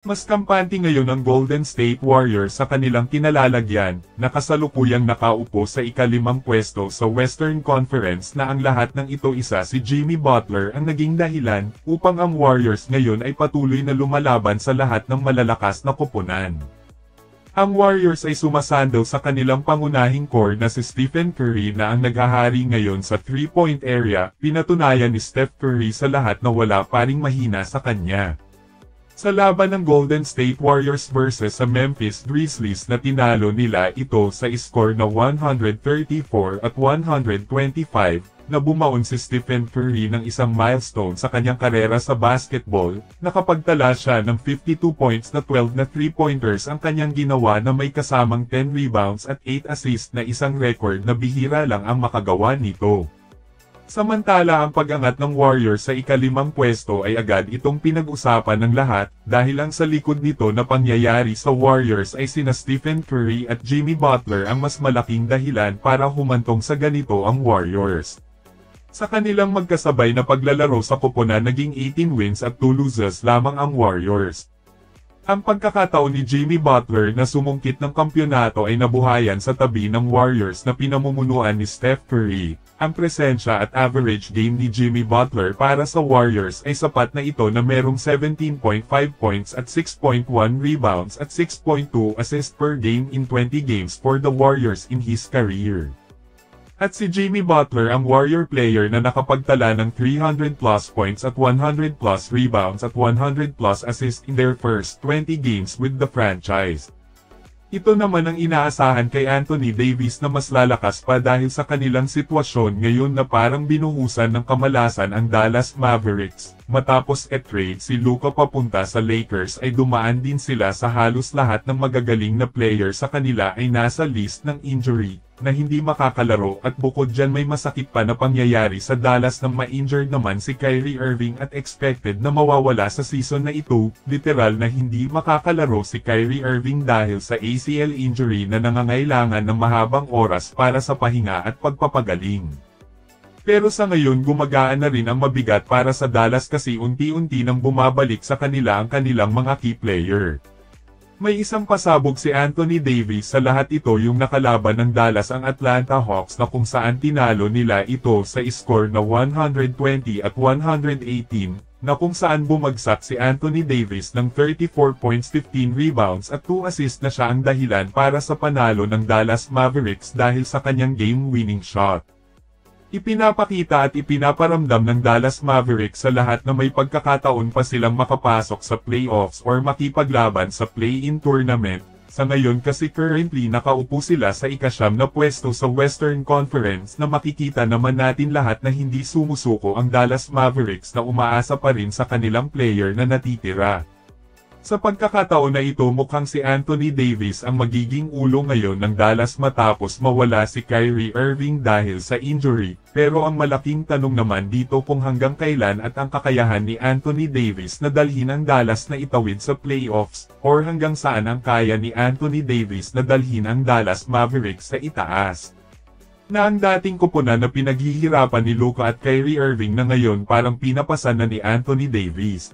Mas kampante ngayon ang Golden State Warriors sa kanilang kinalalagyan, na kasalukuyang nakaupo sa ika-5 pwesto sa Western Conference na ang lahat ng ito isa si Jimmy Butler ang naging dahilan upang ang Warriors ngayon ay patuloy na lumalaban sa lahat ng malalakas na koponan. Ang Warriors ay sumasandal sa kanilang pangunahing core na si Stephen Curry na ang naghahari ngayon sa 3-point area, pinatunayan ni Steph Curry sa lahat na wala pa ring mahina sa kanya. Sa laban ng Golden State Warriors versus sa Memphis Grizzlies na tinalo nila ito sa score na 134 at 125, na bumaon si Stephen Curry ng isang milestone sa kanyang karera sa basketball, nakapagtala siya ng 52 points na 12 na 3-pointers ang kanyang ginawa na may kasamang 10 rebounds at 8 assists na isang record na bihira lang ang makagawa nito. Samantala ang pag-angat ng Warriors sa ika-5 pwesto ay agad itong pinag-usapan ng lahat, dahil ang sa likod nito na pangyayari sa Warriors ay sina Stephen Curry at Jimmy Butler ang mas malaking dahilan para humantong sa ganito ang Warriors. Sa kanilang magkasabay na paglalaro sa koponan naging 18 wins at 2 losses lamang ang Warriors. Ang pagkakataon ni Jimmy Butler na sumungkit ng kampyonato ay nabuhayan sa tabi ng Warriors na pinamumunuan ni Steph Curry. Ang presensya at average game ni Jimmy Butler para sa Warriors ay sapat na ito na merong 17.5 points at 6.1 rebounds at 6.2 assists per game in 20 games for the Warriors in his career. At si Jimmy Butler ang Warrior player na nakapagtala ng 300+ points at 100+ rebounds at 100+ assists in their first 20 games with the franchise. Ito naman ang inaasahan kay Anthony Davis na mas lalakas pa dahil sa kanilang sitwasyon ngayon na parang binuhusan ng kamalasan ang Dallas Mavericks. Matapos e-trade si Luka papunta sa Lakers ay dumaan din sila sa halos lahat ng magagaling na player sa kanila ay nasa list ng injury, na hindi makakalaro at bukod dyan may masakit pa na pangyayari sa Dallas nang ma-injured naman si Kyrie Irving at expected na mawawala sa season na ito, literal na hindi makakalaro si Kyrie Irving dahil sa ACL injury na nangangailangan ng mahabang oras para sa pahinga at pagpapagaling. Pero sa ngayon gumagaan na rin ang mabigat para sa Dallas kasi unti-unti nang bumabalik sa kanila ang kanilang mga key player. May isang pasabog si Anthony Davis sa lahat ito yung nakalaban ng Dallas ang Atlanta Hawks na kung saan tinalo nila ito sa score na 120 at 118, na kung saan bumagsak si Anthony Davis ng 34 points 15 rebounds at 2 assists na siya ang dahilan para sa panalo ng Dallas Mavericks dahil sa kanyang game-winning shot. Ipinapakita at ipinaparamdam ng Dallas Mavericks sa lahat na may pagkakataon pa silang makapasok sa playoffs or makipaglaban sa play-in tournament. Sa ngayon kasi currently nakaupo sila sa ika-9 na pwesto sa Western Conference na makikita naman natin lahat na hindi sumusuko ang Dallas Mavericks na umaasa pa rin sa kanilang player na natitira. Sa pagkakataon na ito mukhang si Anthony Davis ang magiging ulo ngayon ng Dallas matapos mawala si Kyrie Irving dahil sa injury, pero ang malaking tanong naman dito kung hanggang kailan at ang kakayahan ni Anthony Davis na dalhin ang Dallas na itawid sa playoffs, or hanggang saan ang kaya ni Anthony Davis na dalhin ang Dallas Mavericks sa itaas. Na ang dating koponan na pinaghihirapan ni Luka at Kyrie Irving na ngayon parang pinapasan na ni Anthony Davis.